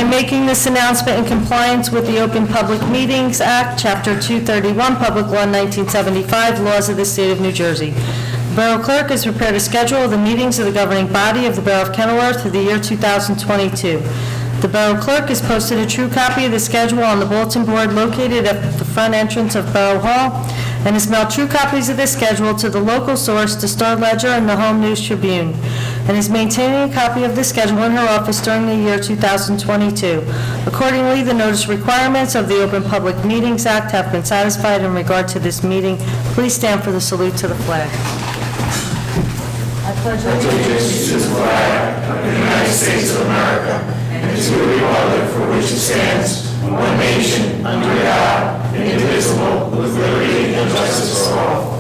am making this announcement in compliance with the Open Public Meetings Act, Chapter 231, Public Law 1975, laws of the state of New Jersey. The Borough Clerk has prepared a schedule of the meetings of the governing body of the Borough of Kenilworth for the year 2022. The Borough Clerk has posted a true copy of the schedule on the bulletin board located at the front entrance of Borough Hall and has mailed true copies of the schedule to the local source, the Star Ledger and the Home News Tribune, and is maintaining a copy of the schedule in her office during the year 2022. Accordingly, the notice requirements of the Open Public Meetings Act have been satisfied in regard to this meeting. Please stand for the salute to the flag. I pledge allegiance to the flag of the United States of America and to the republic for which it stands, one nation, under God, indivisible, with liberty and justice for all.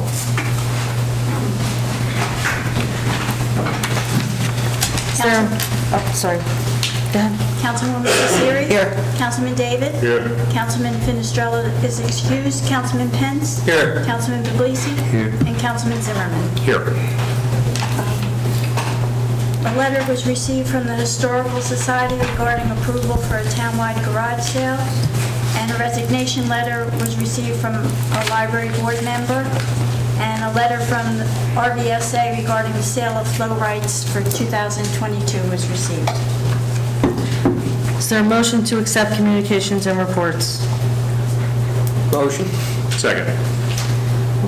Sorry. Go ahead. Councilwoman Cesari? Here. Councilman David? Here. Councilman Finestrella is excused. Councilman Pence? Here. Councilman Puglisi? Here. And Councilman Zimmerman. Here. A letter was received from the Historical Society regarding approval for a townwide garage sale, and a resignation letter was received from a library board member, and a letter from the RVSA regarding the sale of flow rights for 2022 was received. Is there a motion to accept communications and reports? Motion. Second.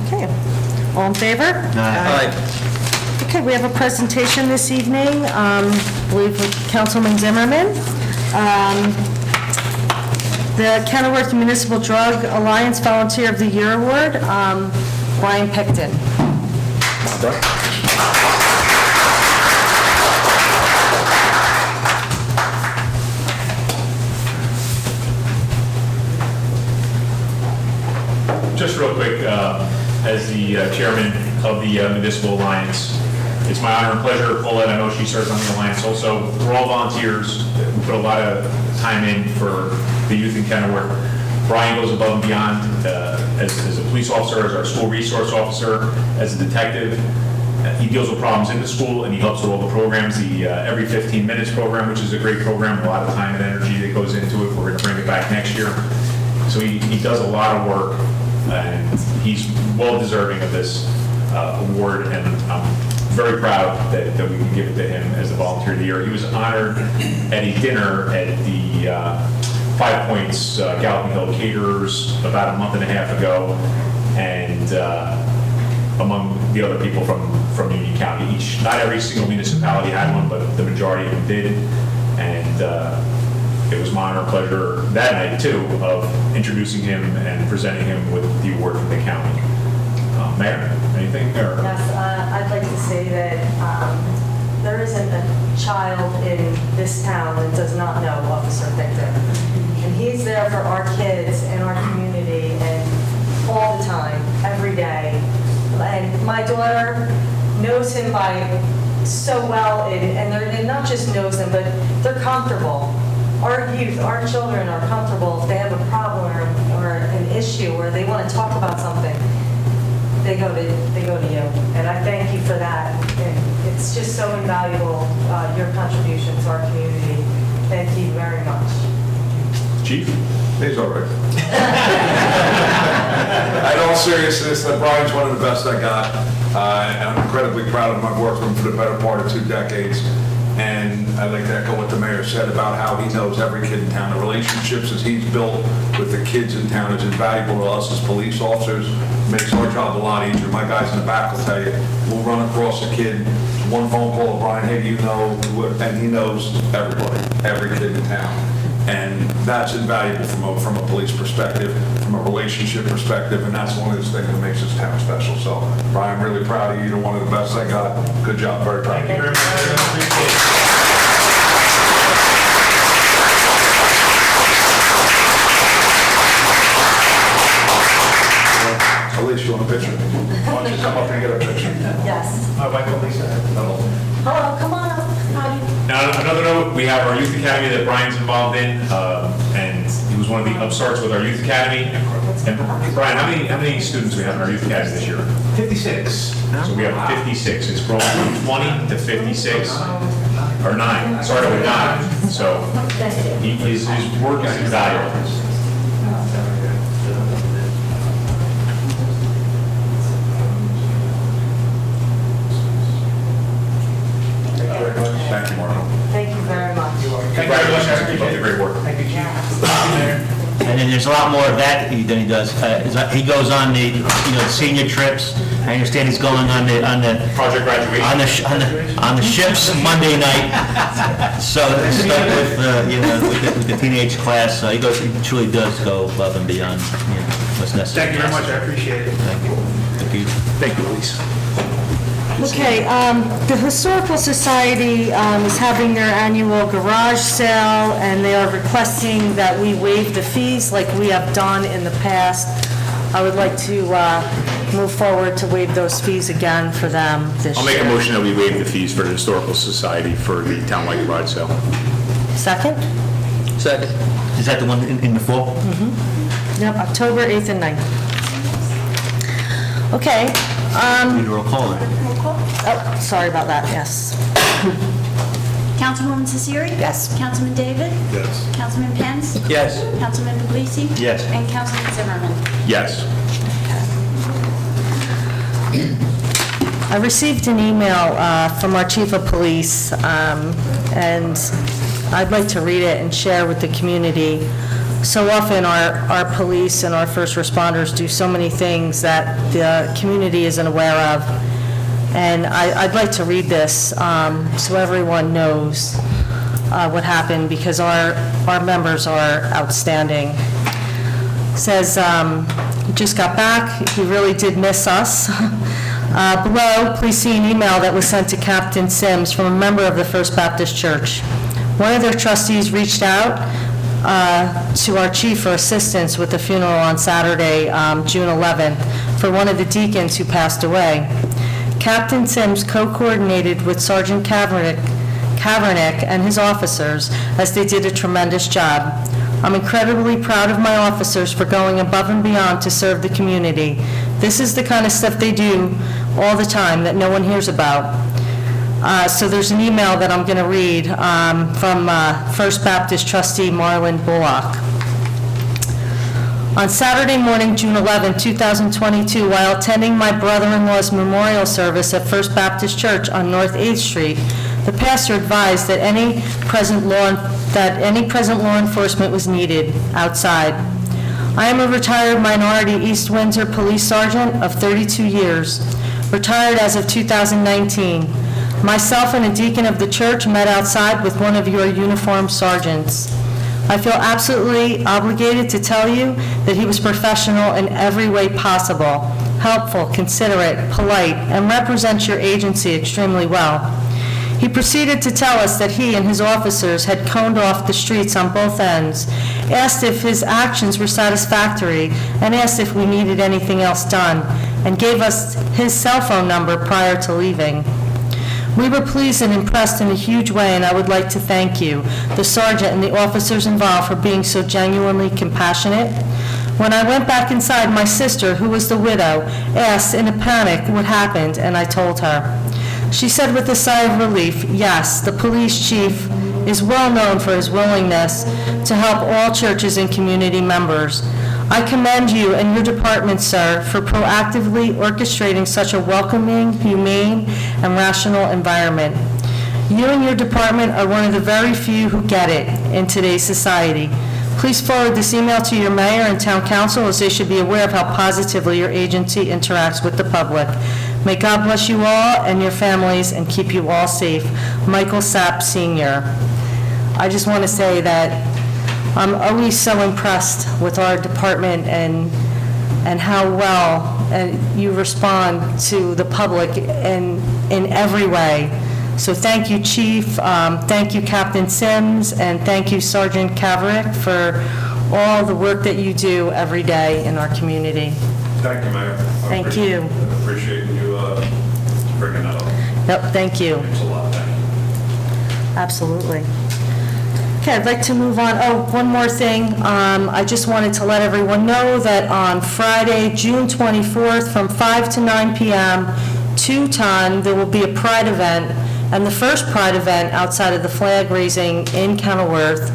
Okay. All in favor? Aye. Okay, we have a presentation this evening, I believe with Councilman Zimmerman. The Kenilworth Municipal Drug Alliance Volunteer of the Year Award, Brian Pecton. Just real quick, as the chairman of the Municipal Alliance, it's my honor and pleasure, Paulette, I know she serves on the Alliance also. We're all volunteers. We put a lot of time in for the youth in Kenilworth. Brian goes above and beyond as a police officer, as our school resource officer, as a detective. He deals with problems in the school and he helps with all the programs. The Every 15 Minutes program, which is a great program, a lot of time and energy that goes into it. We're going to bring it back next year. So he does a lot of work and he's well deserving of this award, and I'm very proud that we can give it to him as the Volunteer of the Year. He was honored at a dinner at the 5 Points Gallatin Hill Caterers about a month and a half ago, and among the other people from Union County. Not every single municipality had one, but the majority of them did, and it was my honor and pleasure that night too of introducing him and presenting him with the award from the county. Mayor, anything? Or? Yes, I'd like to say that there isn't a child in this town that does not know Officer Pecton. And he's there for our kids and our community and all the time, every day. And my daughter knows him by so well, and not just knows him, but they're comfortable. Our youth, our children are comfortable if they have a problem or an issue or they want to talk about something. They go to you, and I thank you for that. And it's just so invaluable, your contribution to our community. Thank you very much. Chief? He's all right. In all seriousness, Brian's one of the best I got, and I'm incredibly proud of him. I've worked with him for the better part of 2 decades. And I'd like to echo what the mayor said about how he knows every kid in town. The relationships that he's built with the kids in town is invaluable to us as police officers. It makes our job a lot easier. My guys in the back will tell you, we'll run across a kid, one phone call to Brian, hey, do you know, and he knows everybody, every kid in town. And that's invaluable from a police perspective, from a relationship perspective, and that's one of those things that makes this town special. So, Brian, I'm really proud of you. You're one of the best I got. Good job. Very proud of you. Thank you very much. Appreciate it. Elise, you want a picture? Why don't you come up and get a picture? Yes. My wife, Lisa. Hello, come on up. Hi. Now, another note, we have our youth academy that Brian's involved in, and he was one of the upstarts with our youth academy. And Brian, how many students do we have in our youth academy this year? 56. So we have 56. It's grown from 20 to 56. or 9, started with 9. So his work is invaluable. Thank you, Marco. Thank you very much. Congratulations, keep up the great work. And then there's a lot more of that than he does. He goes on the, senior trips. I understand he's going on the Project graduation. on the ships Monday night. So stuck with the teenage class. He truly does go above and beyond what's necessary. Thank you very much, I appreciate it. Thank you. Thank you. Thank you, Elise. Okay, the Historical Society is having their annual garage sale, and they are requesting that we waive the fees like we have done in the past. I would like to move forward to waive those fees again for them this year. I'll make a motion that we waive the fees for the Historical Society for the townwide garage sale. Second? Second. Is that the one in the fall? Yep, October 8th and 9th. Okay. Need a roll call there. Oh, sorry about that, yes. Councilwoman Cesari? Yes. Councilman David? Yes. Councilman Pence? Yes. Councilman Puglisi? Yes. And Councilman Zimmerman? Yes. I received an email from our chief of police, and I'd like to read it and share with the community. So often, our police and our first responders do so many things that the community isn't aware of. And I'd like to read this so everyone knows what happened, because our members are outstanding. It says, just got back, he really did miss us. Below, please see an email that was sent to Captain Sims from a member of the First Baptist Church. One of their trustees reached out to our chief for assistance with the funeral on Saturday, June 11th, for one of the deacons who passed away. Captain Sims co-coordinated with Sergeant Kavernick and his officers, as they did a tremendous job. I'm incredibly proud of my officers for going above and beyond to serve the community. This is the kind of stuff they do all the time that no one hears about. So there's an email that I'm going to read from First Baptist trustee Marlon Bullock. On Saturday morning, June 11, 2022, while attending my brother-in-law's memorial service at First Baptist Church on North 8th Street, the pastor advised that any present law enforcement was needed outside. I am a retired minority East Windsor police sergeant of 32 years, retired as of 2019. Myself and a deacon of the church met outside with one of your uniformed sergeants. I feel absolutely obligated to tell you that he was professional in every way possible, helpful, considerate, polite, and represents your agency extremely well. He proceeded to tell us that he and his officers had coned off the streets on both ends, asked if his actions were satisfactory, and asked if we needed anything else done, and gave us his cell phone number prior to leaving. We were pleased and impressed in a huge way, and I would like to thank you, the sergeant and the officers involved, for being so genuinely compassionate. When I went back inside, my sister, who was the widow, asked in a panic what happened, and I told her. She said with a sigh of relief, yes, the police chief is well known for his willingness to help all churches and community members. I commend you and your department, sir, for proactively orchestrating such a welcoming, humane, and rational environment. You and your department are one of the very few who get it in today's society. Please forward this email to your mayor and town council, as they should be aware of how positively your agency interacts with the public. May God bless you all and your families and keep you all safe. Michael Sapp, Sr. I just want to say that I'm always so impressed with our department and how well you respond to the public in every way. So thank you, Chief, thank you, Captain Sims, and thank you, Sergeant Kaverick, for all the work that you do every day in our community. Thank you, Mayor. Thank you. I appreciate you bringing that up. Yep, thank you. Thanks a lot, thank you. Absolutely. Okay, I'd like to move on. Oh, one more thing. I just wanted to let everyone know that on Friday, June 24th, from 5 to 9 p.m., 2 ton, there will be a Pride event and the first Pride event outside of the flag raising in Kenilworth.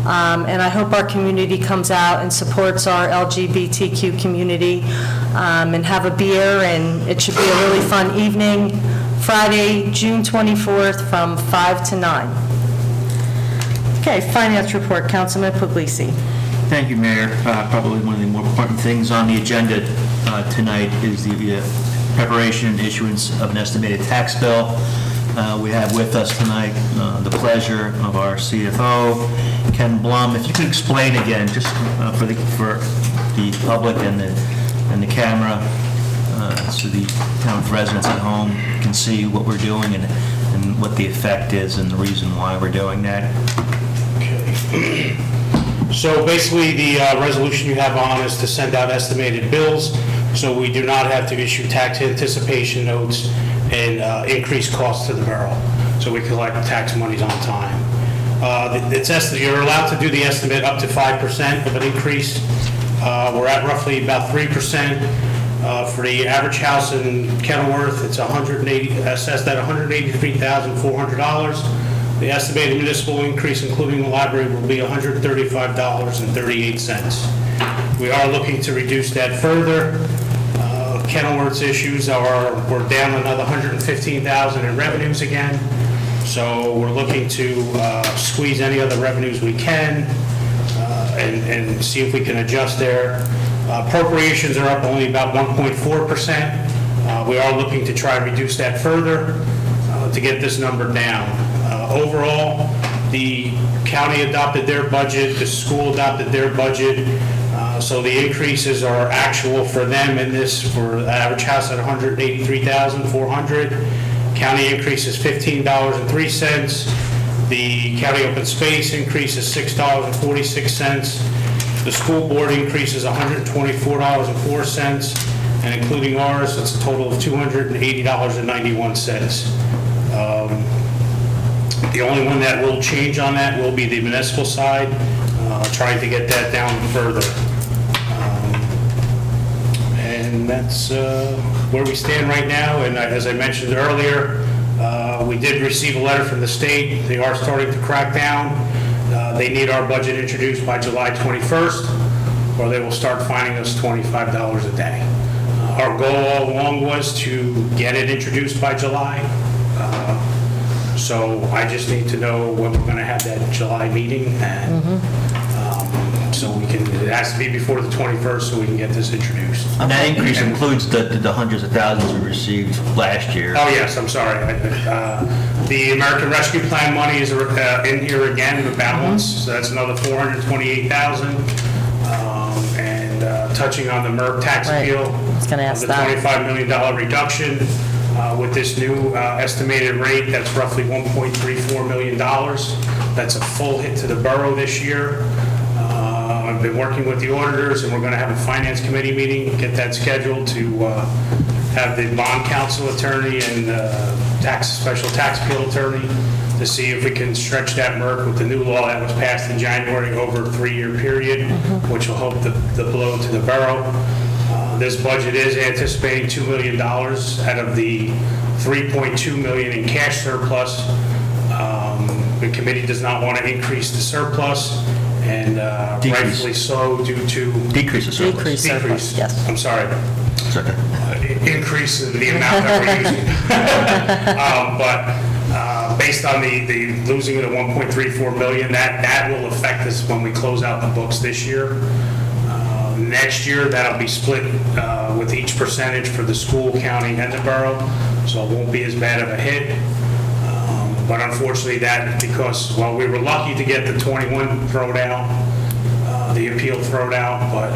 And I hope our community comes out and supports our LGBTQ community and have a beer, and it should be a really fun evening, Friday, June 24th, from 5 to 9. Okay, finance report, Councilman Puglisi. Thank you, Mayor. Probably one of the more important things on the agenda tonight is the preparation and issuance of an estimated tax bill. We have with us tonight the pleasure of our CFO, Ken Blum. If you could explain again, just for the public and the camera, so the town residents at home can see what we're doing and what the effect is and the reason why we're doing that. Okay. So basically, the resolution you have on is to send out estimated bills, so we do not have to issue tax anticipation notes and increase costs to the borough, so we collect tax monies on time. You're allowed to do the estimate up to 5% of an increase. We're at roughly about 3%. For the average house in Kenilworth, it's assessed at $183,400. The estimated municipal increase, including the library, will be $135.38. We are looking to reduce that further. Kenilworth's issues we're down another $115,000 in revenues again. So we're looking to squeeze any other revenues we can and see if we can adjust there. Appropriations are up only about 1.4%. We are looking to try and reduce that further to get this number down. Overall, the county adopted their budget, the school adopted their budget, so the increases are actual for them in this, for the average house at $183,400. County increase is $15.03. The county open space increase is $6.46. The school board increase is $124.04, and including ours, it's a total of $280.91. The only one that will change on that will be the municipal side, trying to get that down further. And that's where we stand right now, and as I mentioned earlier, we did receive a letter from the state. They are starting to crack down. They need our budget introduced by July 21st, or they will start fining us $25 a day. Our goal all along was to get it introduced by July. So I just need to know when we're going to have that July meeting, and so we can, it has to be before the 21st so we can get this introduced. And that increase includes the hundreds of thousands we received last year. Oh, yes, I'm sorry. The American Rescue Plan money is in here again, the balance, so that's another $428,000. And touching on the MERC tax Right. appeal, I was gonna ask the that. $25 million reduction, with this new estimated rate, that's roughly $1.34 million. That's a full hit to the borough this year. I've been working with the auditors, and we're going to have a finance committee meeting, get that scheduled to have the bond counsel attorney and special tax appeal attorney to see if we can stretch that MERC with the new law that was passed in January over a 3-year period, which will help the blow to the borough. This budget is anticipating $2 million out of the $3.2 million in cash surplus. The committee does not want to increase the surplus, and Decrease. rightfully so due to... Decrease the surplus. Decrease surplus, yes. I'm sorry. It's okay. Increase in the amount that we're using. But based on the losing of the $1.34 million, that will affect us when we close out the books this year. Next year, that'll be split with each percentage for the school, county, and the borough, so it won't be as bad of a hit. But unfortunately, that, because, well, we were lucky to get the 21 thrown out, the appeal thrown out, but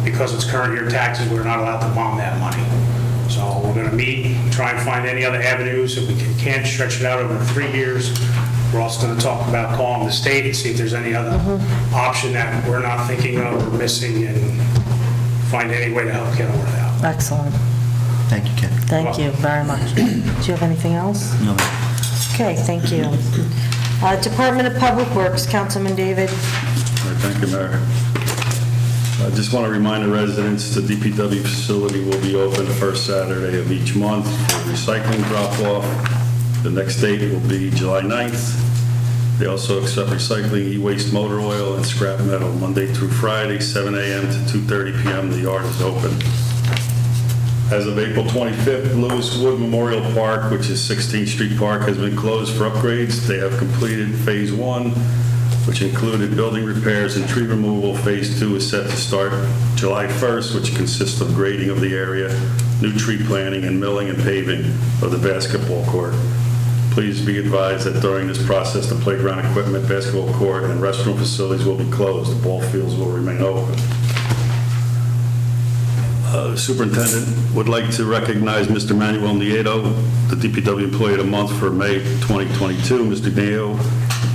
because it's current year taxes, we're not allowed to bond that money. So we're going to meet, try and find any other avenues. If we can't stretch it out over 3 years, we're also going to talk about calling the state and see if there's any other option that we're not thinking of or missing, and find any way to help Kenilworth out. Excellent. Thank you, Ken. Thank you very much. Do you have anything else? No. Okay, thank you. Department of Public Works, Councilman David. All right, thank you, Mayor. I just want to remind the residents the DPW facility will be open the first Saturday of each month for recycling drop-off. The next date will be July 9th. They also accept recycling, e-waste, motor oil, and scrap metal, Monday through Friday, 7 a.m. to 2:30 p.m. The yard is open. As of April 25th, Lewis Wood Memorial Park, which is 16th Street Park, has been closed for upgrades. They have completed Phase 1, which included building repairs and tree removal. Phase 2 is set to start July 1st, which consists of grading of the area, new tree planting, and milling and paving of the basketball court. Please be advised that during this process, the playground equipment, basketball court, and restroom facilities will be closed. The ball fields will remain open. The superintendent would like to recognize Mr. Manuel Nieto, the DPW Employee of the Month for May 2022. Mr. Nieto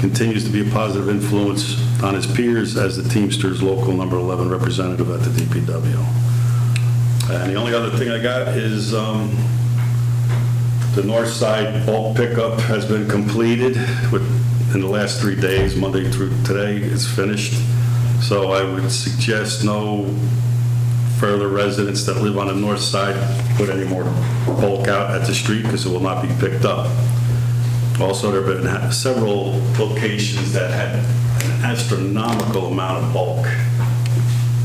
continues to be a positive influence on his peers as the Teamsters Local Number 11 representative at the DPW. And the only other thing I got is the north side bulk pickup has been completed in the last 3 days, Monday through today. It's finished. So I would suggest no further residents that live on the north side put any more bulk out at the street because it will not be picked up. Also, there have been several locations that had an astronomical amount of bulk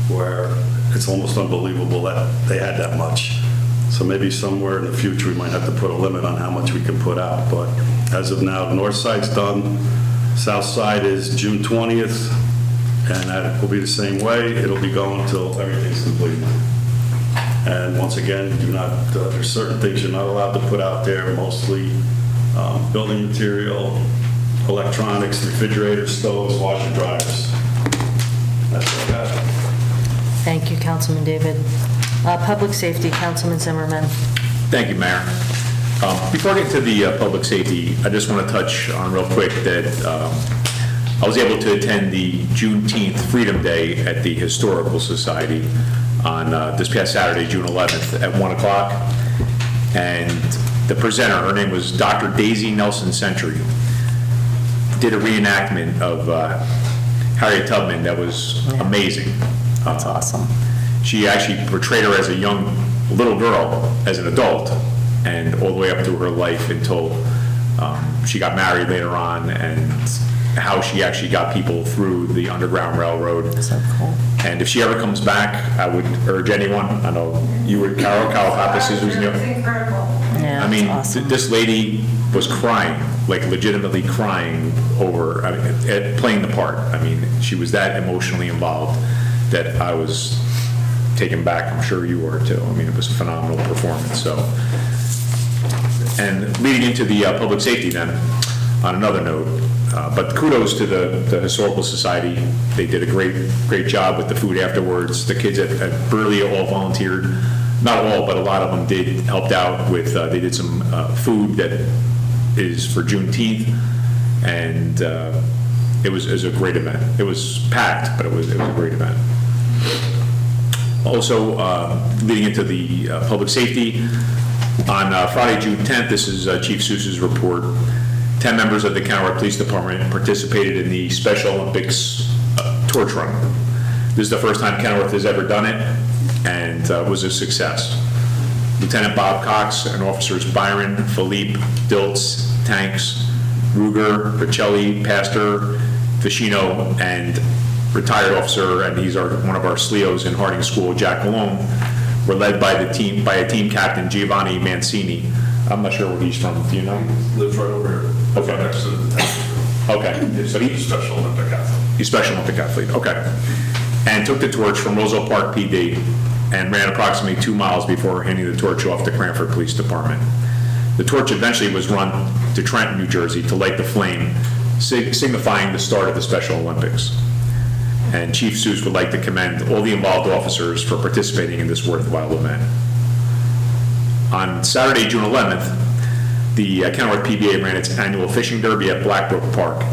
where it's almost unbelievable that they had that much. So maybe somewhere in the future we might have to put a limit on how much we can put out. But as of now, the north side's done. South side is June 20th. And that will be the same way. It'll be going until everything's complete. And once again, there's certain things you're not allowed to put out there, mostly building material, electronics, refrigerators, stoves, washer dryers. That's what I got. Thank you, Councilman David. Public Safety, Councilman Zimmerman. Thank you, Mayor. Before I get to the public safety, I just want to touch on real quick that I was able to attend the Juneteenth Freedom Day at the Historical Society on this past Saturday, June 11th at 1 o'clock. And the presenter, her name was Dr. Daisy Nelson Century, did a reenactment of Harriet Tubman that was amazing. That's awesome. She actually portrayed her as a young little girl, as an adult, and all the way up through her life until she got married later on, and how she actually got people through the Underground Railroad. So cool. And if she ever comes back, I would urge anyone, I know you were Carol Pappas, who's It's incredible. Yeah, I mean, that's awesome. this lady was crying, like legitimately crying over, at playing the part. I mean, she was that emotionally involved that I was taken back. I'm sure you were too. I mean, it was a phenomenal performance, so. And leading into the public safety then, on another note, but kudos to the Historical Society. They did a great job with the food afterwards. The kids at Burley all volunteered. Not all, but a lot of them helped out with, they did some food that is for Juneteenth, and it was a great event. It was packed, but it was a great event. Also, leading into the public safety, on Friday, June 10th, this is Chief Seuss's report. 10 members of the Kenilworth Police Department participated in the Special Olympics torch run. This is the first time Kenilworth has ever done it, and was a success. Lieutenant Bob Cox and officers Byron, Philippe, Diltz, Tanks, Ruger, Pacelli, Pastor, Ficino, and retired officer, and he's one of our SLEOs in Harding School, Jack Malone, were led by a team captain, Giovanni Mancini. I'm not sure where he's from. Do you know? Lives right over here. Okay. Next to the tank. Okay. He's But a Special Olympic athlete. He's Special Olympic athlete. Okay. And took the torch from Roseville Park PD and ran approximately 2 miles before handing the torch off to Cranford Police Department. The torch eventually was run to Trenton, New Jersey, to light the flame, signifying the start of the Special Olympics. And Chief Seuss would like to commend all the involved officers for participating in this worthwhile event. On Saturday, June 11th, the Kenilworth PBA ran its annual fishing derby at Blackbrook Park.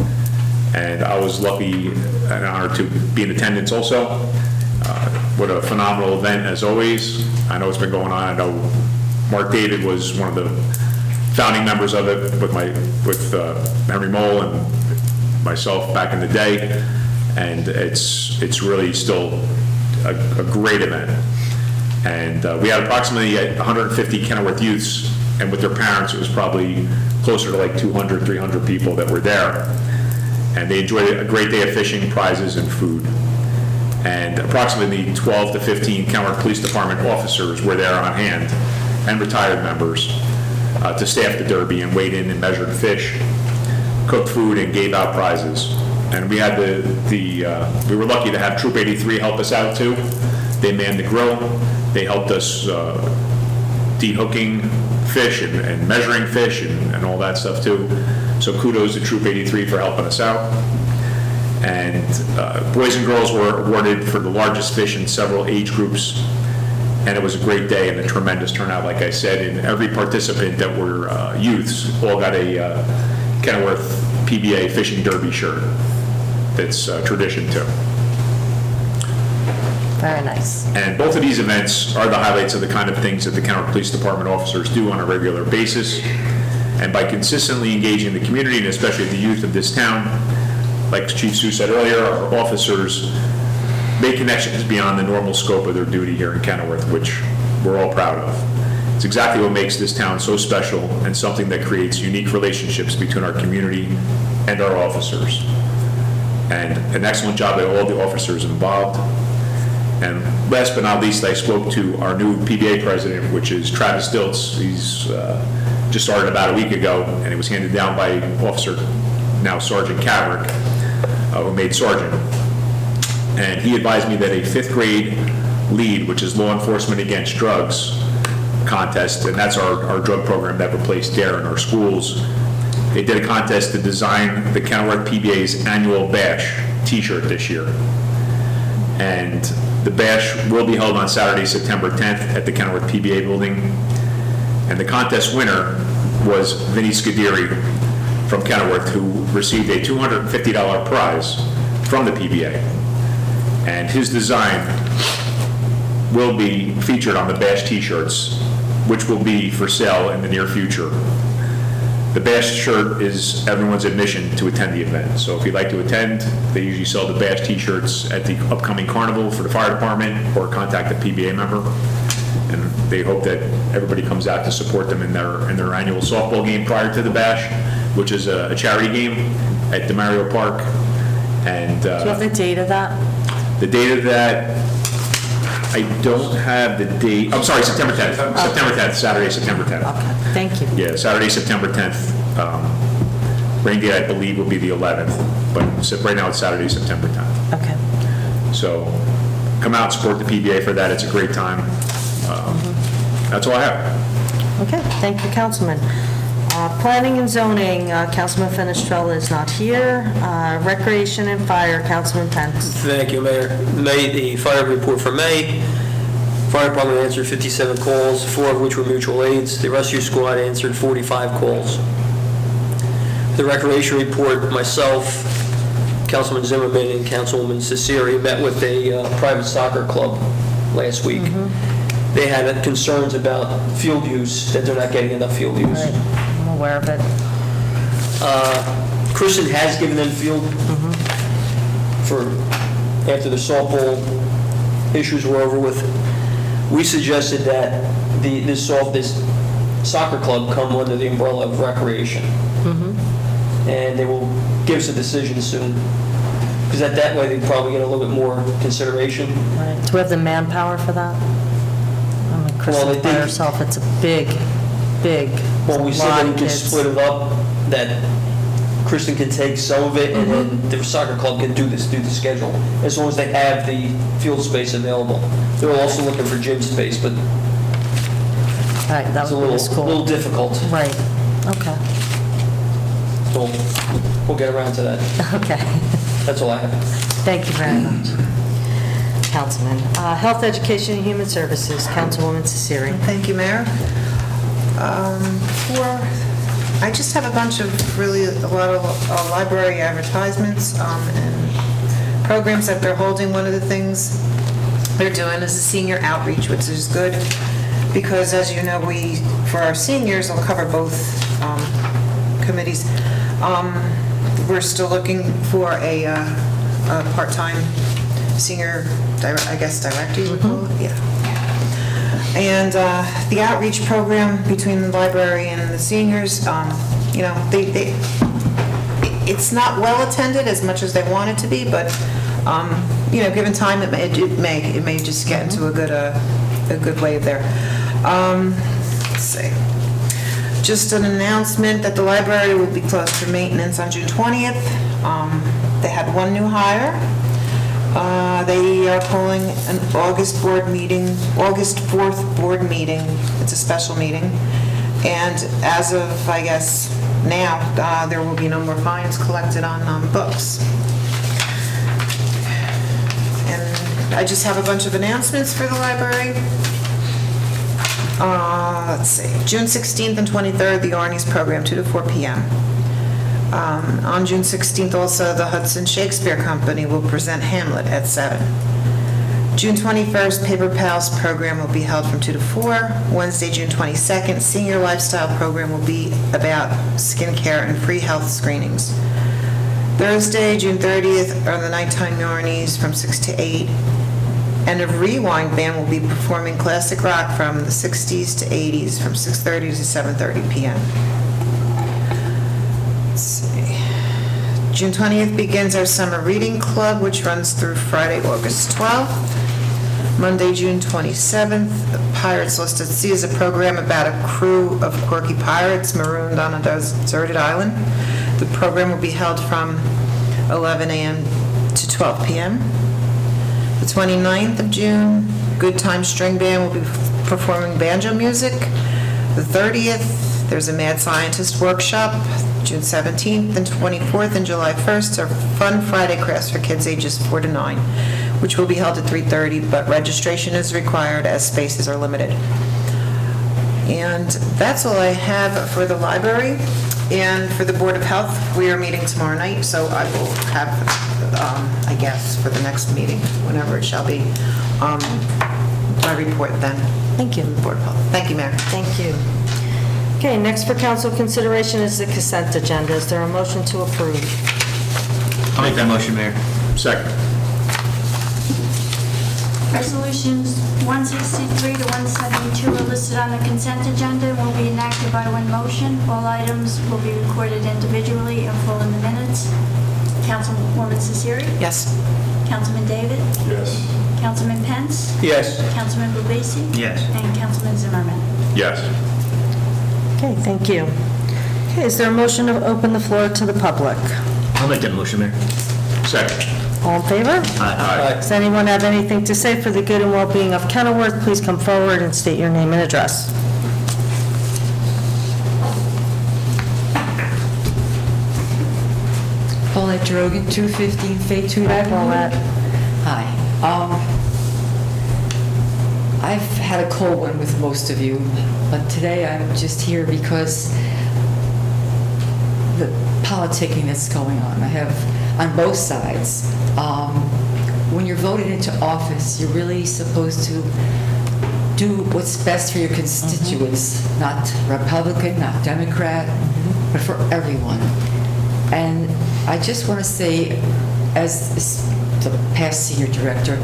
And I was lucky and honored to be in attendance also. What a phenomenal event, as always. I know it's been going on. I know Mark David was one of the founding members of it with Henry Mole and myself back in the day. And it's really still a great event. And we had approximately 150 Kenilworth youths and with their parents, it was probably closer to like 200, 300 people that were there. And they enjoyed a great day of fishing, prizes, and food. And approximately 12 to 15 Kenilworth Police Department officers were there on hand, and retired members, to staff the derby and weighed in and measured fish, cooked food, and gave out prizes. And we had we were lucky to have Troop 83 help us out too. They manned the grill. They helped us de-hooking fish and measuring fish and all that stuff too. So kudos to Troop 83 for helping us out. And boys and girls were awarded for the largest fish in several age groups. And it was a great day and a tremendous turnout, like I said. And every participant that were youths all got a Kenilworth PBA Fishing Derby shirt. That's tradition too. Very nice. And both of these events are the highlights of the kind of things that the Kenilworth Police Department officers do on a regular basis. And by consistently engaging the community, and especially the youth of this town, like Chief Sue said earlier, our officers make connections beyond the normal scope of their duty here in Kenilworth, which we're all proud of. It's exactly what makes this town so special and something that creates unique relationships between our community and our officers. And an excellent job by all the officers involved. And last but not least, I spoke to our new PBA president, which is Travis Diltz. He's just started about a week ago, and it was handed down by Officer, now Sergeant Kaverick, who made sergeant. And he advised me that a 5th grade LEAD, which is Law Enforcement Against Drugs contest, and that's our drug program that replaced DARE in our schools. They did a contest to design the Kenilworth PBA's annual bash t-shirt this year. And the bash will be held on Saturday, September 10th at the Kenilworth PBA building. And the contest winner was Vinny Scuderi from Kenilworth, who received a $250 prize from the PBA. And his design will be featured on the bash t-shirts, which will be for sale in the near future. The bash shirt is everyone's admission to attend the event. So if you'd like to attend, they usually sell the bash t-shirts at the upcoming carnival for the fire department, or contact a PBA member. And they hope that everybody comes out to support them in their annual softball game prior to the bash, which is a charity game at DeMario Park. And Do you have the date of that? the date of that, I don't have the date. I'm sorry, September 10th. September 10th, Saturday, September 10th. Okay, thank you. Yeah, Saturday, September 10th. Rain date, I believe, will be the 11th, but right now it's Saturday, September 10th. Okay. So come out and support the PBA for that. It's a great time. That's all I have. Okay, thank you, Councilman. Planning and zoning, Councilman Fenestrella is not here. Recreation and fire, Councilman Pence. Thank you, Mayor. The fire report for May. Fire department answered 57 calls, 4 of which were mutual aids. The rescue squad answered 45 calls. The recreation report, myself, Councilman Zimmerman, and Councilwoman Ciceri met with a private soccer club last week. They had concerns about field use, that they're not getting enough field use. Right, I'm aware of it. Kristen has given them field for after the softball issues were over with. We suggested that this soccer club come under the umbrella of recreation, and they will give us a decision soon. Because that way they probably get a little bit more consideration. Right. Do we have the manpower for that? I mean, Well, Kristen they by did- herself, it's a big, Well, we lot said that we of could kids. split it up, that Kristen can take some of it, and then the soccer club can do the schedule, as long as they have the field space available. They're also looking for gym space, but Right, that it's a would be the little school. difficult. Right, okay, So we'll get around to that. okay. That's all I have. Thank you very much, Councilman. Health, Education, and Human Services, Councilwoman Ciceri. Thank you, Mayor. I just have a bunch of a lot of library advertisements and programs that they're holding. One of the things they're doing is a senior outreach, which is good because, as you know, for our seniors, I'll cover both committees. We're still looking for a part-time senior, director, you would call it? Yeah. And the outreach program between the library and the seniors, you know, it's not well-attended as much as they want it to be, but, you know, given time, it may just get into a good wave there. Let's see. Just an announcement that the library will be closed for maintenance on June 20th. They had one new hire. They are calling an August 4th board meeting. It's a special meeting. And as of, I guess, now, there will be no more fines collected on books. And I just have a bunch of announcements for the library. Let's see, June 16th and 23rd, the Arnie's program, 2 to 4 p.m. On June 16th, also, the Hudson Shakespeare Company will present Hamlet at 7. June 21st, Paper Pals program will be held from 2 to 4. Wednesday, June 22nd, Senior Lifestyle program will be about skincare and free health screenings. Thursday, June 30th, are the nighttime Arnie's from 6 to 8. And a Rewind band will be performing classic rock from the 60s to 80s from 6:30 to 7:30 p.m. Let's see. June 20th begins our summer reading club, which runs through Friday, August 12th. Monday, June 27th, Pirates Lost at Sea is a program about a crew of quirky pirates marooned on a deserted island. The program will be held from 11 a.m. to 12 p.m. The 29th of June, Good Time String Band will be performing banjo music. The 30th, there's a Mad Scientist workshop. June 17th and 24th and July 1st are Fun Friday crafts for kids ages 4 to 9, which will be held at 3:30, but registration is required as spaces are limited. And that's all I have for the library. And for the Board of Health, we are meeting tomorrow night, so I will have, I guess, for the next meeting, whenever it shall be, my report then. Thank you. Board of Health. Thank you, Mayor. Thank you. Okay, next for council consideration is the consent agenda. Is there a motion to approve? I'll make that motion, Mayor. Second. Resolutions 163 to 172 are listed on the consent agenda and will be enacted by one motion. All items will be recorded individually and full in the minutes. Councilwoman Cesari? Yes. Councilman David? Yes. Councilman Pence? Yes. Councilman Lubesi? Yes. And Councilman Zimmerman. Yes. Okay, thank you. Okay, is there a motion to open the floor to the public? I'll make that motion, Mayor. Second. All in favor? Aye. Does anyone have anything to say for the good and well-being of Kenilworth? Please come forward and state your name and address. Paulette Drogan, 215 Fayette Hi, Avenue. Paulette. Hi. I've had a cold one with most of you, but today I'm just here because the politicking that's going on. I have, on both sides, when you're voted into office, you're really supposed to do what's best for your constituents, not Republican, not Democrat, but for everyone. And I just want to say, as the past senior director,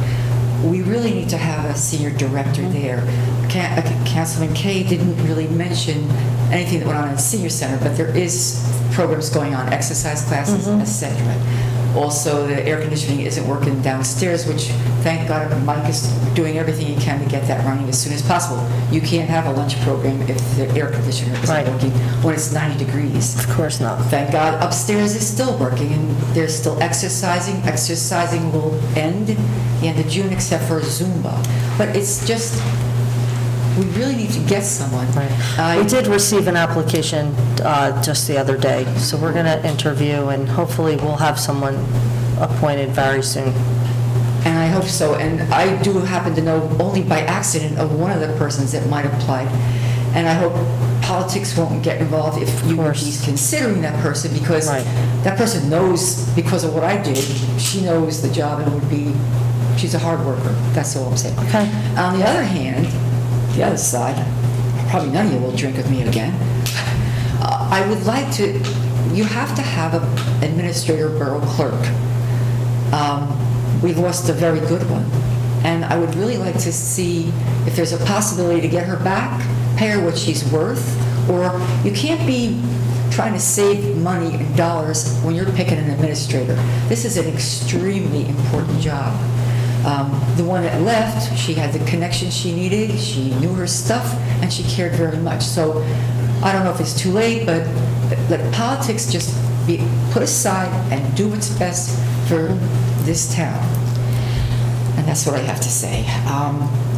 we really need to have a senior director there. Councilman Kaye didn't really mention anything that went on in the senior center, but there is programs going on, exercise classes, etc. Also, the air conditioning isn't working downstairs, which, thank God, Mike is doing everything he can to get that running as soon as possible. You can't have a lunch program if the air conditioner isn't Right. working when it's 90 degrees. Of course not. Thank God upstairs is still working, and they're still exercising. Exercising will end the end of June except for Zumba. But it's just, we really need to get someone. We did receive an application just the other day, so we're going to interview, and hopefully we'll have someone appointed very soon. And I hope so. And I do happen to know only by accident of one of the persons that might apply. And I hope politics won't get involved if you would be considering that person, because Right. that person knows, because of what I did, she knows the job and would be, she's a hard worker. That's all I'm saying. Okay. On the other hand, the other side, probably none of you will drink with me again. I would like to, you have to have an administrator borough clerk. We lost a very good one. and I would really like to see if there's a possibility to get her back, pay her what she's worth, or you can't be trying to save money and dollars when you're picking an administrator. This is an extremely important job. The one that left, she had the connection she needed, she knew her stuff, and she cared very much. So I don't know if it's too late, but let politics just be put aside and do what's best for this town. And that's what I have to say.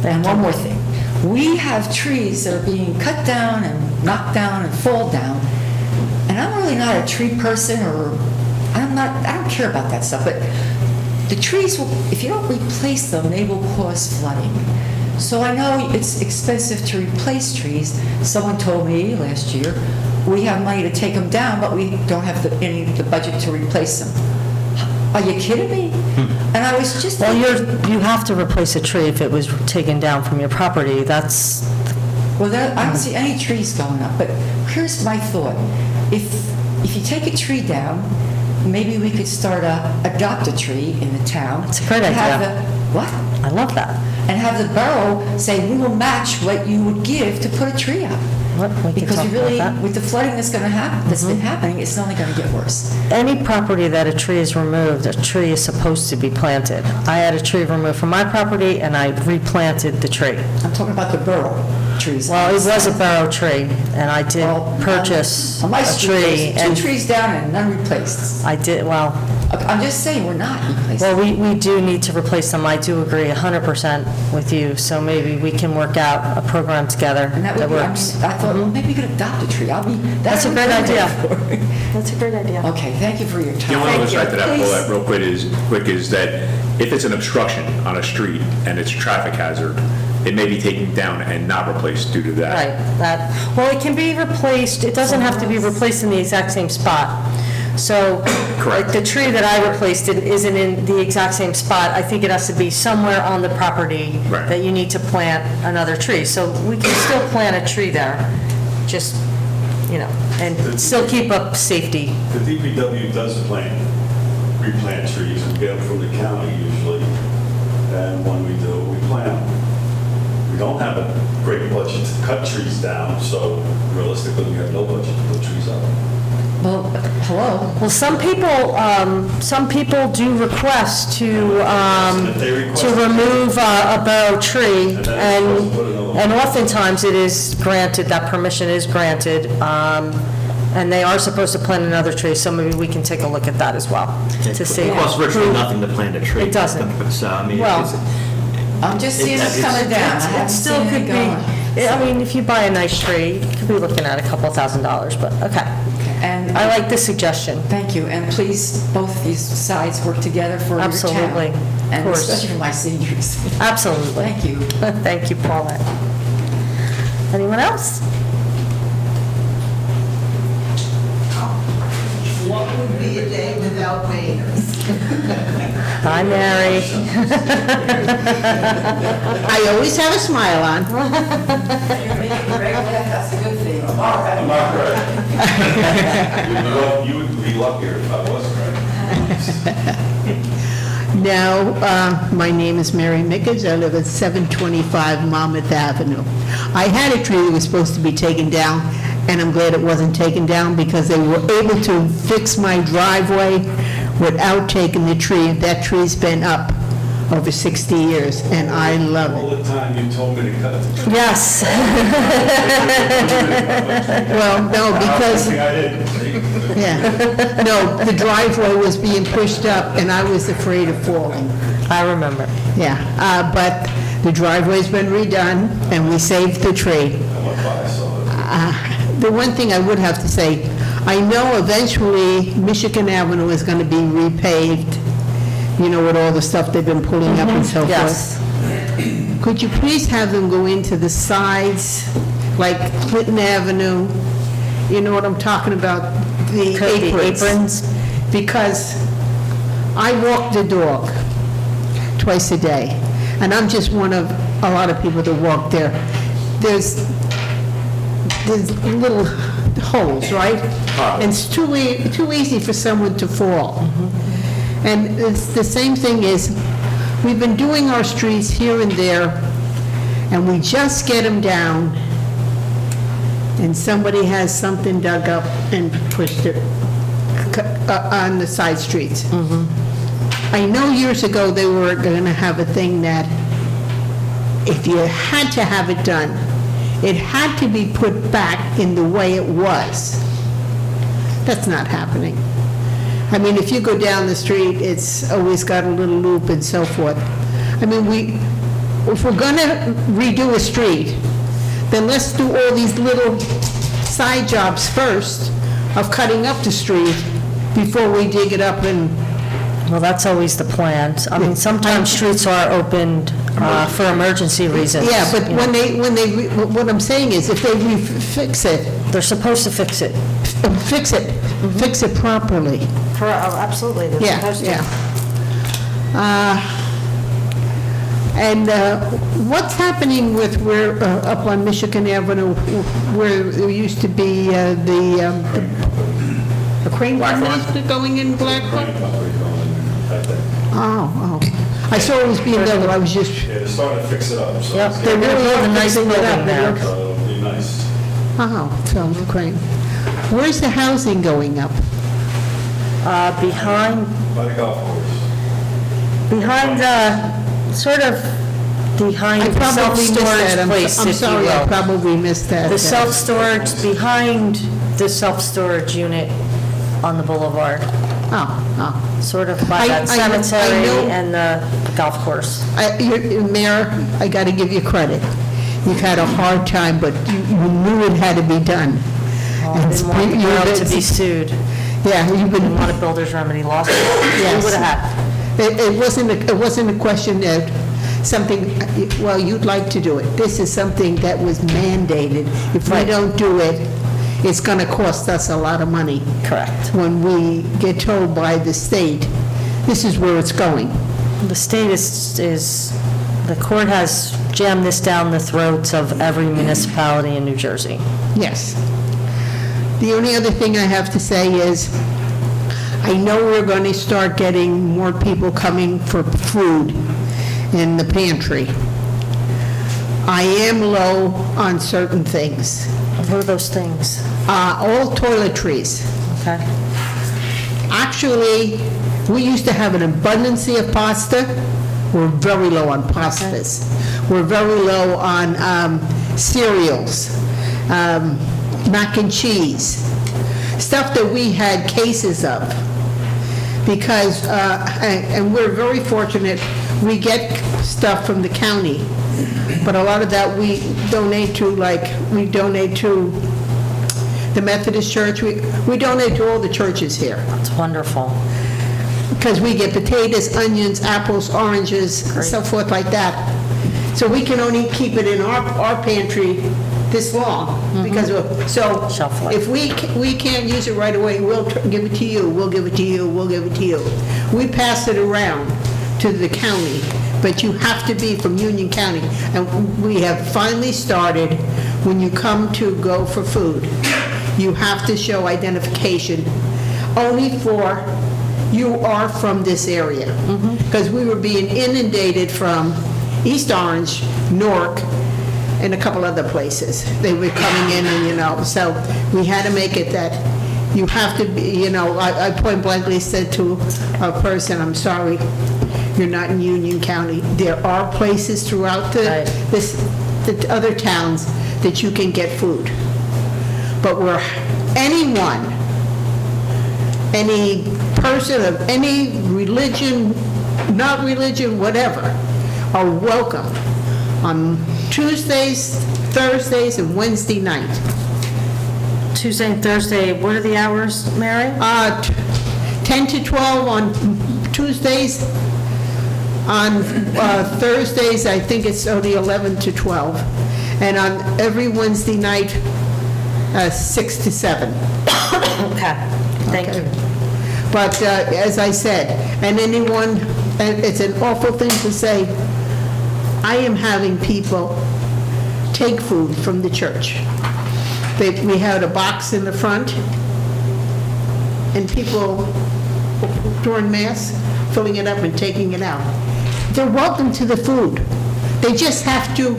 And one more thing. We have trees that are being cut down and knocked down and fall down. And I'm really not a tree person, or I don't care about that stuff, but the trees will, if you don't replace them, they will cause flooding. So I know it's expensive to replace trees. Someone told me last year, we have money to take them down, but we don't have the budget to replace them. Are you kidding me? And I was just... Well, you have to replace a tree if it was taken down from your property. That's... Well, I don't see any trees going up, but here's my thought. If you take a tree down, maybe we could start adopt a tree in the town. It's a great and have idea. What? I love that. And have the borough say, we will match what you would give to put a tree up. We can Because talk you about really, that. with the flooding that's going to happen, that's been happening, it's only going to get worse. Any property that a tree is removed, a tree is supposed to be planted. I had a tree removed from my property, and I replanted the tree. I'm talking about the borough trees. Well, it was a barrow tree, and I did Well, purchase on my a street, tree. there's And 2 trees down and none replaced. I did, well, I'm just saying, we're not replacing. well, we do need to replace them. I do agree 100% with you, so maybe we can work out a program together And that would that be, works. I thought, well, maybe we could adopt a tree. That's a great idea. That's a great idea. Okay, thank you for your time. The only other side to that, Please. Paulette, real quick is that if it's an obstruction on a street and it's a traffic hazard, it may be taken down and not replaced due to that. Right, well, it can be replaced, it doesn't have to be replaced in the exact same spot. So, like the tree that I replaced isn't in the exact same spot. I think it has to be somewhere on the property Right. that you need to plant another tree. So we can still plant a tree there, just, and still keep up safety. The DPW does replant trees, we get them from the county usually, and when we do, we plant them. We don't have a great budget to cut trees down, so realistically, we have no budget to put trees up. Well, hello? Well, some people do request to remove a barrow tree, and oftentimes it is granted, that permission is granted, and they are supposed to plant another tree, so maybe we can take a look at that as well, to see. It costs virtually nothing to plant a tree. It doesn't. So, I mean, Well, I'm just seeing it coming down. I It haven't still seen could it be, going. I mean, if you buy a nice tree, you could be looking at a couple $1,000s, but, okay. And I like this suggestion. thank you, and please, both of these sides work together for your town. Absolutely, of And course. especially for my seniors. Absolutely. Thank you. Thank you, Paulette. Anyone else? What would be a day without Maynard's? Hi, Mary. I always have a smile on. That's a good thing. I'm not right. You would be luckier if I wasn't right. Now, my name is Mary Mickens. I live at 725 Monmouth Avenue. I had a tree that was supposed to be taken down, and I'm glad it wasn't taken down because they were able to fix my driveway without taking the tree. That tree's been up over 60 years, and I love All it. the time you told me to cut the tree. Yes. Well, no, because... I did. Yeah. No, the driveway was being pushed up, and I was afraid of falling. I remember. Yeah, but the driveway's been redone, and we saved the tree. I went by, I saw it. The one thing I would have to say, I know eventually Michigan Avenue is going to be repaved, with all the stuff they've been pulling up and so forth. Yes. Could you please have them go into the sides, like Clinton Avenue? You know what I'm talking about? The aprons. Because I walk the dog twice a day, and I'm just one of a lot of people that walk there. There's little holes, right? And it's too easy for someone to fall. And it's the same thing is, we've been doing our streets here and there, and we just get them down, and somebody has something dug up and pushed it on the side streets. I know years ago they were going to have a thing that if you had to have it done, it had to be put back in the way it was. That's not happening. I mean, if you go down the street, it's always got a little loop and so forth. I mean, if we're going to redo a street, then let's do all these little side jobs first of cutting up the street before we dig it up and... Well, that's always the plan. I mean, sometimes streets are opened for emergency reasons. Yeah, but what I'm saying is, if they fix it... They're supposed to fix it. Fix it. Fix it properly. Absolutely, they're Yeah, supposed to. yeah. And what's happening with where, up on Michigan Avenue, where there used to be the crane company going in Blackburn? Oh. I saw it was being done, but I was just... Yeah, they're starting to fix it up, so. Yep, they're really are a nice fixing it building up. now. It'll be nice. Oh, so, crane. Where's the housing going up? Behind, By the golf course. sort of behind I the probably missed that. self-storage place, I'm if you sorry, I will. probably missed that. The self-storage, behind the self-storage unit on the boulevard, Oh. sort of by I that know- I cemetery know- and the golf course. Mayor, I got to give you credit. You've had a hard time, but you knew it had to be done. I didn't want the borough to be sued. Yeah, you've been... Didn't want a builder's remedy lawsuit. Yes. We would have had. It wasn't a question of something, well, you'd like to do it. This is something that was mandated. If we Right. don't do it, it's going to cost us a lot of money. Correct. When we get told by the state, this is where it's going. The state the court has jammed this down the throats of every municipality in New Jersey. Yes. The only other thing I have to say is, I know we're going to start getting more people coming for food in the pantry. I am low on certain things. What are those things? All toiletries. Okay. Actually, we used to have an abundance of pasta. We're very low on pastas. We're very low on cereals, mac and cheese, stuff that we had cases of. Because, and we're very fortunate, we get stuff from the county, but a lot of that we donate to, the Methodist Church, we donate to all the churches here. That's wonderful. Because we get potatoes, onions, apples, oranges, and so forth like that. So we can only keep it in our pantry this long, because so Shelf life. if we can't use it right away, we'll give it to you, we'll give it to you, we'll give it to you. We pass it around to the county, but you have to be from Union County. And we have finally started, when you come to go for food, you have to show identification only for you are from this area. Because we were being inundated from East Orange, Newark, and a couple other places. They were coming in and, so we had to make it that you have to be, I point blankly said to a person, I'm sorry, you're not in Union County. There are places throughout the other towns that you can get food. But where anyone, any person of any religion, not religion, whatever, are welcome on Tuesdays, Thursdays, and Wednesday night. Tuesday and Thursday, what are the hours, Mary? 10 to 12 on Tuesdays. On Thursdays, I think it's only 11 to 12. And on every Wednesday night, 6 to 7. Okay, thank you. But as I said, and it's an awful thing to say, I am having people take food from the church. We had a box in the front, and people during Mass filling it up and taking it out. they're welcome to the food. They just have to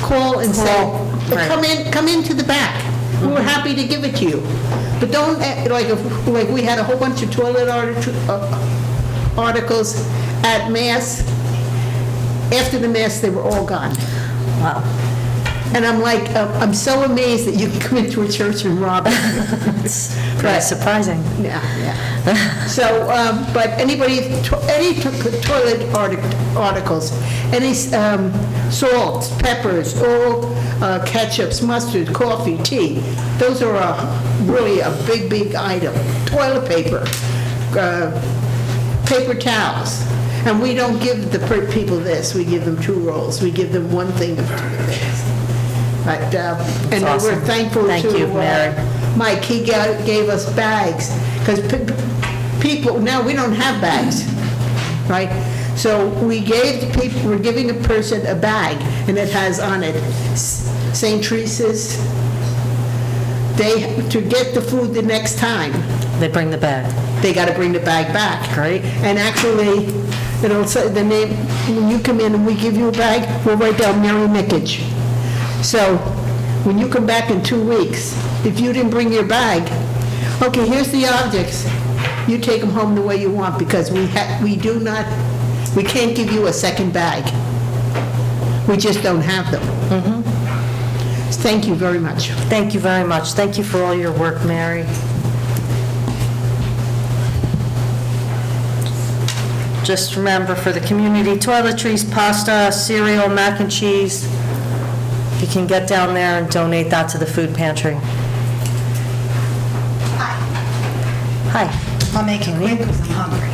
call and say, right. come into the back. We're happy to give it to you. But don't, like we had a whole bunch of toilet articles at Mass. After the Mass, they were all gone. Wow. And I'm like, I'm so amazed that you can come into a church and rob it. It's pretty surprising. Yeah. So, but any toilet articles, any salts, peppers, all ketchups, mustard, coffee, tea, those are really a big item. Toilet paper, paper towels. And we don't give the people this, we give them 2 rolls, we give them 1 thing of 2 things. But, and awesome. we're thankful Thank to you, Mary. Mike, he gave us bags, because people, now we don't have bags, right? So we gave the people, we're giving a person a bag, and it has on it St. Teresa's. To get the food the next time, They bring the bag. they got to bring the bag back. Great. And actually, it'll say the name, when you come in and we give you a bag, we'll write down Mary Mickage. So when you come back in 2 weeks, if you didn't bring your bag, okay, here's the objects. You take them home the way you want, because we can't give you a second bag. We just don't have them. Thank you very much. Thank you very much. Thank you for all your work, Mary. Just remember, for the community toiletries, pasta, cereal, mac and cheese, you can get down there and donate that to the food pantry. Hi. I'll make it quick because I'm hungry.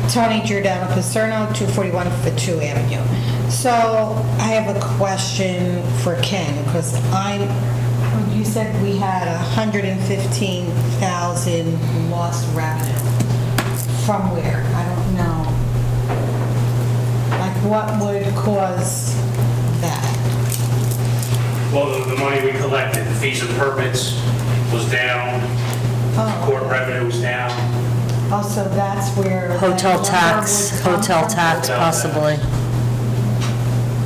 Tony Giordano Paserno, 241 Fatu Avenue. So I have a question for Ken, because you said we had 115,000 lost revenue. From where? I don't know. Like, what would cause that? Well, the money we collected, the fees and permits was down, court revenue was down. Also, that's where... the Hotel number tax, would come hotel from? tax possibly,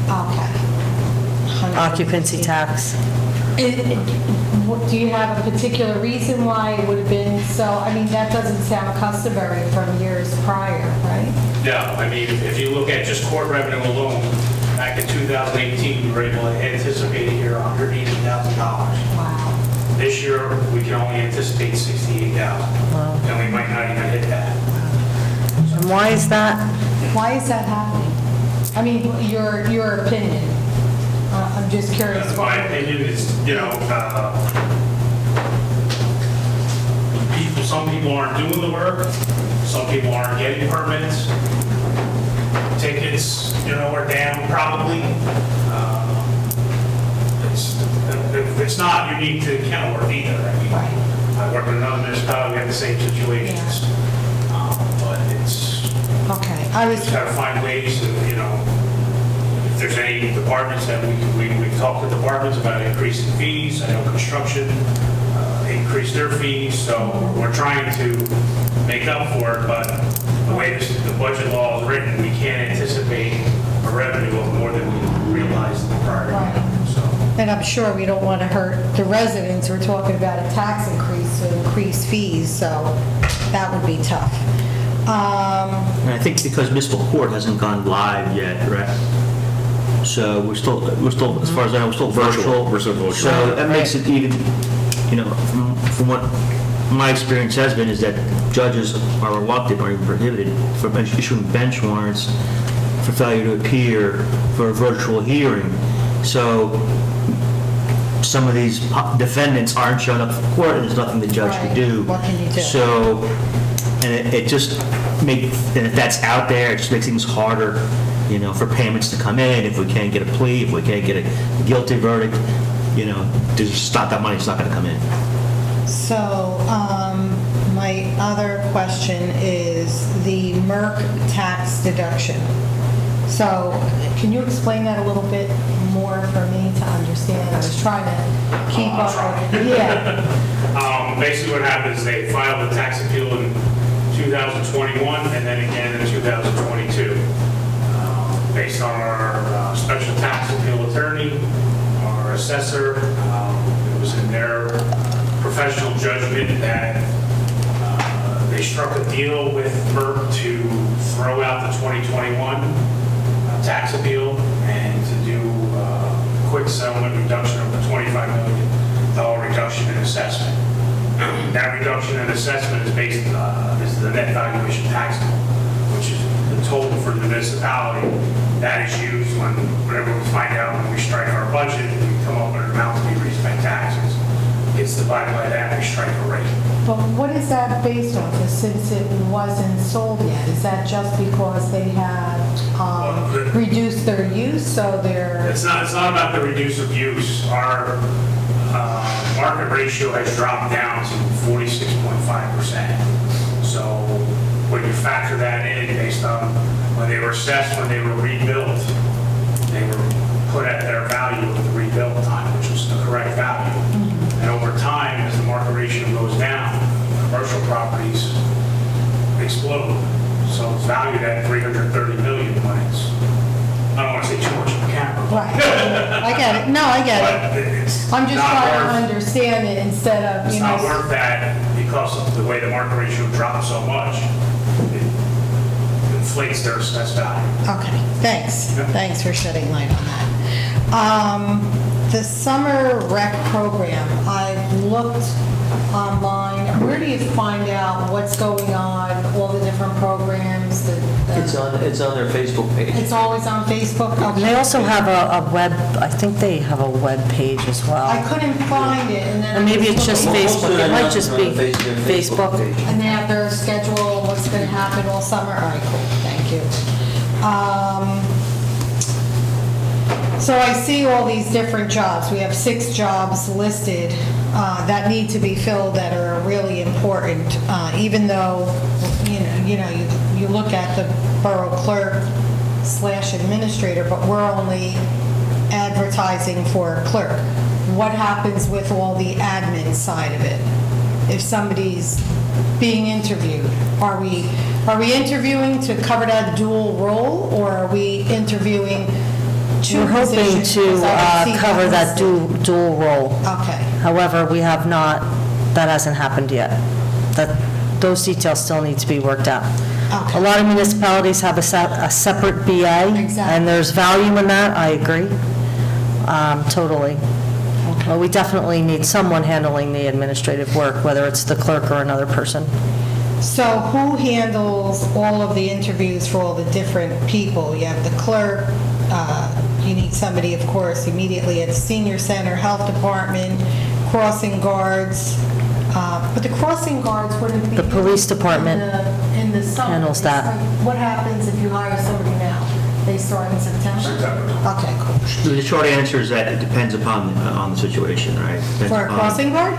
Okay. occupancy tax. Do you have a particular reason why it would have been so? I mean, that doesn't sound customary from years prior, right? No, I mean, if you look at just court revenue alone, back in 2018, we were able to anticipate here $180,000. Wow. This year, we can only anticipate $68,000. And we might not even hit that. And why is that? Why is that happening? I mean, your opinion. I'm just curious. My opinion is, some people aren't doing the work, some people aren't getting permits, tickets, are down probably. It's not unique to Kenilworth either. I mean, I work in another municipality, we have the same situations. But it's, Okay. just gotta find ways to, if there's any departments that we've talked to departments about increasing fees. I know construction increased their fees, so we're trying to make up for it, but the way the budget law is written, we can't anticipate a revenue of more than we realized in the prior year. So. And I'm sure we don't want to hurt the residents. We're talking about a tax increase to increase fees, so that would be tough. And I think because municipal court hasn't gone live yet, right? So we're still, as far as I know, we're still virtual. We're still virtual. So that makes it even, from what my experience has been, is that judges are reluctant or even prohibited from issuing bench warrants for failure to appear for a virtual hearing. So some of these defendants aren't showing up for court, and there's nothing the judge can do. What can you do? So, and it just and if that's out there, it just makes things harder, for payments to come in. If we can't get a plea, if we can't get a guilty verdict, just stop that money's not going to come in. So, my other question is the MERC tax deduction. So, can you explain that a little bit more for me to understand? I was trying to keep up with. Yeah. Basically what happens, they filed a tax appeal in 2021 and then again in 2022. Based on our special tax appeal attorney, our assessor, it was in their professional judgment that they struck a deal with Merck to throw out the 2021 tax appeal and to do a quick settlement reduction of the $25 million reduction in assessment. That reduction in assessment is based, this is the net valuation tax bill, which is the total for the municipality. That is used whenever we find out when we strike our budget, we come up with an amount to be raised by taxes. It's divided by that, we strike a rate. But what is that based on? 'Cause since it wasn't sold yet, is that just because they had reduced their use, so they're... It's not about the reduce of use. Our market ratio has dropped down to 46.5%. So when you factor that in based on when they were assessed, when they were rebuilt, they were put at their value at the rebuild time, which was the correct value. And over time, as the market ratio goes down, commercial properties explode. So it's valued at $330 million when it's, I don't want to say too much on camera. Right. I get it. No, I get But it. it's I'm just not trying to worth- understand it instead of, It's you know... not worth that because of the way the market ratio dropped so much. It inflates their assessed value. Okay, thanks. Yeah. Thanks for shedding light on that. The summer rec program, I've looked online. Where do you find out what's going on, all the different programs that... It's on their Facebook page. It's always on Facebook? Okay. They also have a web, I think they have a web page as well. I couldn't find it, and then... Or maybe it's just Most of Facebook, the it might just be announcements are on their Facebook. page. And they have their schedule, what's going to happen all summer? All right, cool, thank you. So I see all these different jobs. We have 6 jobs listed that need to be filled that are really important, even though, you look at the borough clerk / administrator, but we're only advertising for a clerk. What happens with all the admin side of it? If somebody's being interviewed, are we interviewing to cover that dual role, or are we interviewing 2 We're hoping positions? to 'Cause I see cover that listed. dual role. Okay. However, we have not, that hasn't happened yet. Those details still need to be worked out. Okay. A lot of municipalities have a separate BA. Exactly. And there's value in that, I agree, totally. But we definitely need someone handling the administrative work, whether it's the clerk or another person. So who handles all of the interviews for all the different people? You have the clerk, you need somebody, of course, immediately at the senior center, health department, crossing guards, but the crossing guards wouldn't be... The police department in the summer. handles that. It's like, what happens if you hire somebody now? They start in September? September. Okay, cool. The short answer is that it depends upon the situation, right? Depends For a upon- crossing guard?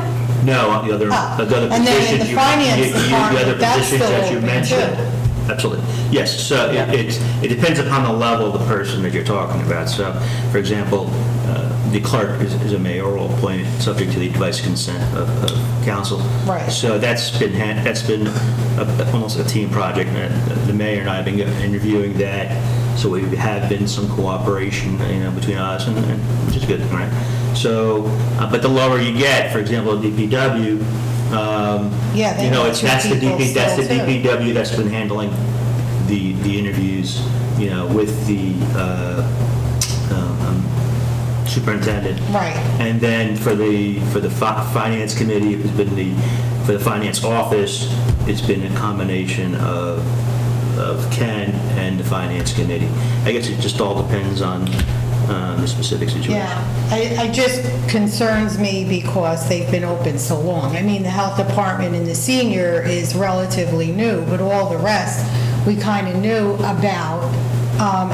No, on the other Oh. positions. And then in the finance the department, other that's positions still that you open, mentioned. too. Absolutely. Yes, so it depends upon the level of the person that you're talking about. So, for example, the clerk is a mayoral appointed, subject to the advice consent of council. Right. So that's been almost a team project. The mayor and I have been interviewing that, so we have been some cooperation, between us, and which is good, right? So, but the lower you get, for example, DPW, Yeah, they have two that's the people that's the still, too. DPW that's been handling the interviews, with the superintendent. Right. And then for the finance committee, for the finance office, it's been a combination of Ken and the finance committee. I guess it just all depends on the specific situation. Yeah, it just concerns me because they've been open so long. I mean, the health department and the senior is relatively new, but all the rest, we kind of knew about.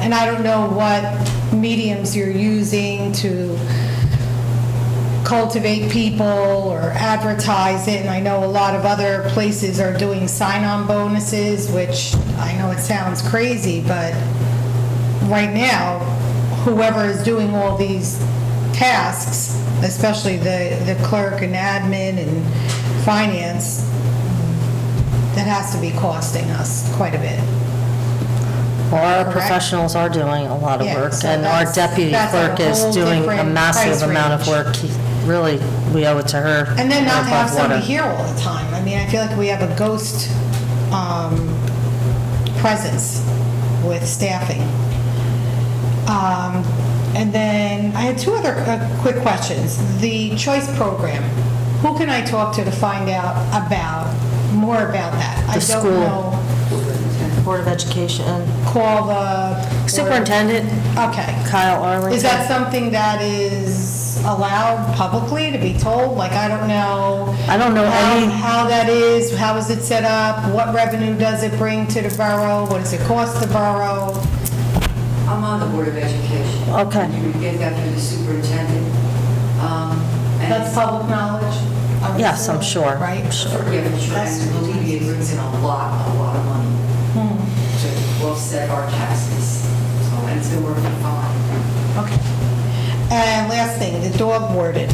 And I don't know what mediums you're using to cultivate people or advertise it, and I know a lot of other places are doing sign-on bonuses, which I know it sounds crazy, but right now, whoever is doing all these tasks, especially the clerk and admin and finance, that has to be costing us quite a bit. Well, our Correct. professionals are doing a lot of Yeah, work, so and our that's- deputy that's a clerk is whole doing a different massive price amount of range. work. Really, we owe it to her. And then not to have above water. somebody here all the time. I mean, I feel like we have a ghost presence with staffing. And then I had two other quick questions. The choice program, who can I talk to find out more about that? I The don't school. know. Board of Education. Call the... Superintendent. Okay. Kyle Arlington. Is that something that is allowed publicly to be told? Like, I don't know. I don't know any- How that is, how is it set up? What revenue does it bring to the borough? What does it cost the borough? I'm on the Board of Education. Okay. You would get that through the superintendent. And- That's public knowledge? Yes, I'm sure. Right? Yeah, I'm sure, and believe me, it brings in a lot of money to offset our taxes. So, and it's been working fine. Okay. And last thing, the dog warden.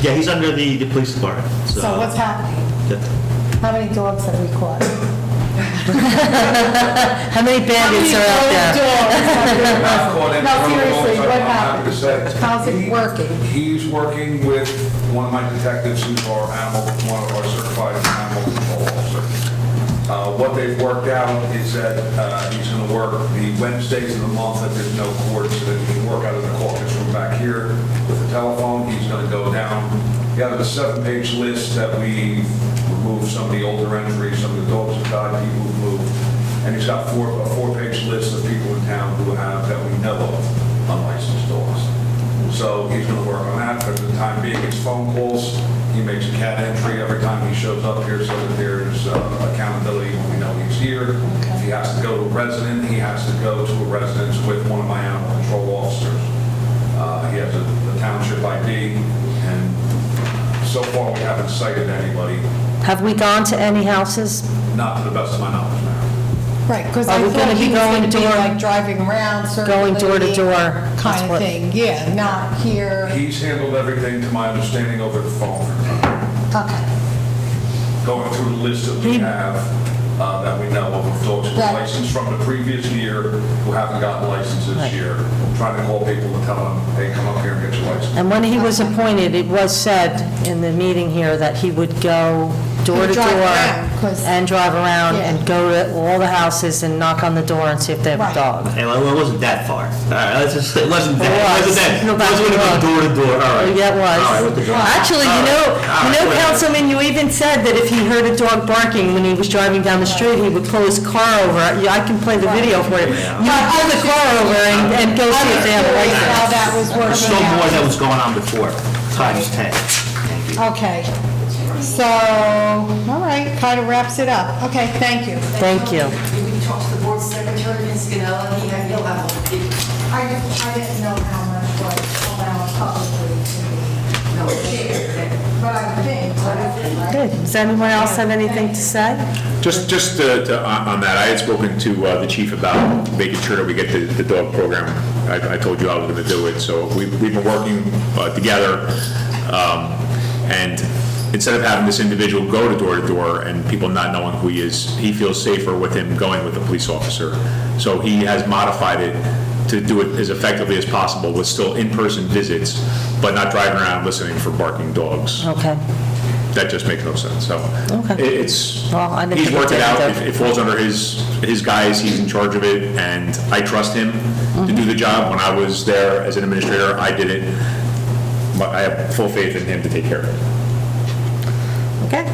Yeah, he's under the police department, so. So what's happening? Yeah. How many dogs have we caught? How many bandits are out there? No, seriously, what happened? I'm happy to say. How's it working? He's working with one of my detectives who's one of our certified animal control officers. What they've worked out is that he's going to work the Wednesdays of the month that there's no court, so that he can work out of the caucus room back here with the telephone. He's going to go down. He has a 7-page list that we removed some of the older entries, some of the dogs have died, people who've moved. And he's got a 4-page list of people in town who have, that we know of, unlicensed dogs. So he's going to work on that. For the time being, it's phone calls. He makes a cat entry every time he shows up here so that there's accountability when we know he's here. If he has to go to a resident, he has to go to a residence with one of my animal control officers. He has a township ID, and so far we haven't cited anybody, Have we gone to any houses? not to the best of my knowledge now. Right, because Are I we thought gonna be he was going going to be door- like driving around, Going door to door, circulating, that's kind of what- thing. Yeah, not here. He's handled everything, to my understanding, over the phone. Okay. Going through the list that we have, that we know of dogs who That- are licensed from the previous year, who haven't gotten licensed this year, trying to call people and tell them, hey, come up here and get your license. And when he was appointed, it was said in the meeting here that he would go door to Drive door around, 'cause- and drive around Yeah. and go to all the houses and knock on the door and see if they have a Right. dog. Hey, well, it wasn't that far. All right, let's just, it wasn't that, It it was. wasn't that. No, It back wasn't to going the- door to door, all right. Yeah, it was. All right, with the dog. Actually, All you know, right. All right, whatever. Councilman, you even said that if he heard a dog barking when he was driving down the street, he would pull his car over. Yeah, I can play the video for you. You would pull the car over and go see if they have a How license. that was There's still working more out. that was going on before, times 10. Thank you. Okay. So, all right, kind of wraps it up. Okay, thank you. Thank you. We can talk to the board secretary, Ms. Ganella, he'll have all the... I didn't know how much was allowed publicly to be, No, share. but I think, Good. Does anyone else have anything to say? Just on that, I had spoken to the chief about making sure that we get the dog program. I told you I was going to do it, so we've been working together. And instead of having this individual go to door and people not knowing who he is, he feels safer with him going with a police officer. So he has modified it to do it as effectively as possible with still in-person visits, but not driving around listening for barking dogs. Okay. That just makes no sense, so. Okay. It's, Well, I didn't he's think it worked it did out, either. it falls under his guys, he's in charge of it, and I trust him to do the job. When I was there as an administrator, I did it, but I have full faith in him to take care of it. Okay.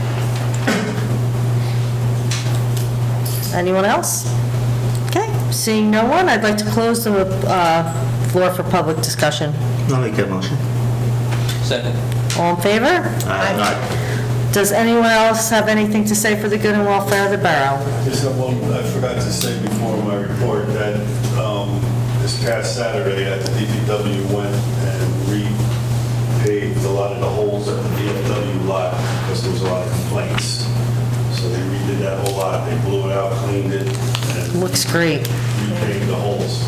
Anyone else? Okay, seeing no one, I'd like to close the floor for public discussion. I'll make that motion. Second. All in favor? Does anyone else have anything to say for the good and welfare of the borough? Just have one, I forgot to say before my report that this past Saturday at the DPW went and repaved a lot of the holes at the DPW lot because there was a lot of complaints. So they redid that whole lot, they blew it out, cleaned it, and Looks great. repaved the holes.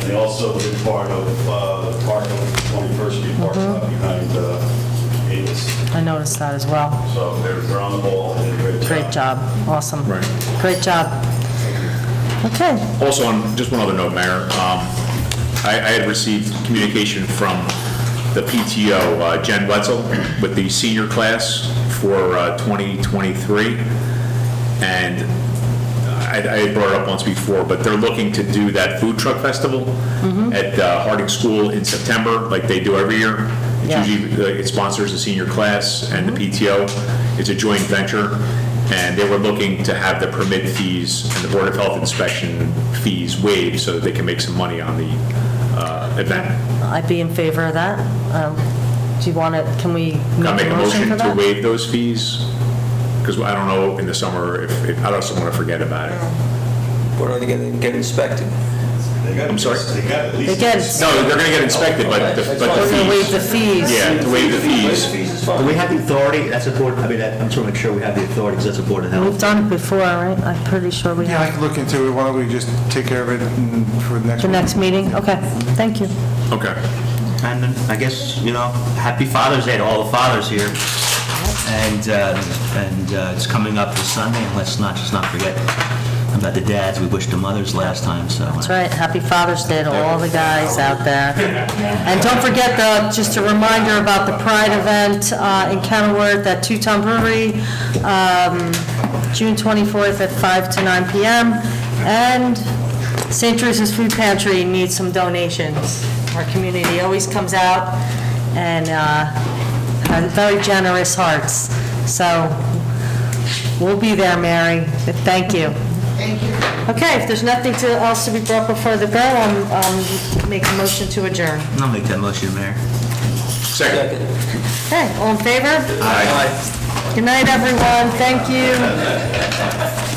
And they also did part of the park on 21st Street parking lot behind Avis. I noticed that as well. So they're on the ball and did a great job. Great job, awesome. Right. Great job. Okay, Also, on just one other note, Mayor, I had received communication from the PTO, Jen Wetzel, with the senior class for 2023, and I had brought it up once before, but they're looking to do that food truck festival at Harding School in September, like they do every year. It's Yeah. usually, it sponsors the senior class and the PTO. It's a joint venture, and they were looking to have the permit fees and the Board of Health inspection fees waived so that they can make some money on the event. I'd be in favor of that. Do you want to, can we Can I make make a a motion for motion to that? waive those fees? Because I don't know in the summer if, I don't want to forget about it. What are they going to get inspected? I'm sorry? They got at They least. get, No, they're going to get inspected, but the we're going to waive the fees. fees. Yeah, to waive the fees. Do we have the authority, that's a board, I mean, I'm trying to make sure we have the authority, because that's a Board of We've Health. done it before, right? I'm pretty sure we Yeah, I have. can look into it. Why don't we just take care of it for the next The one? next meeting? Okay, thank you. Okay. And then, I guess, happy Father's Day to all the fathers here. And it's coming up this Sunday, and let's not forget about the dads. We wished the mothers last time, so. That's right, happy Father's Day to all the guys out there. And don't forget, just a reminder about the Pride event in Kenilworth at Two-Ton Brewery, June 24th at 5 to 9 p.m. And St. Teresa's Food Pantry needs some donations. Our community always comes out and has very generous hearts. So we'll be there, Mary. Thank you. Thank you. Okay, if there's nothing else to be brought before the borough, I'll make a motion to adjourn. I'll make that motion, Mayor. Second. Okay, all in favor? Aye. Good night, everyone. Thank you.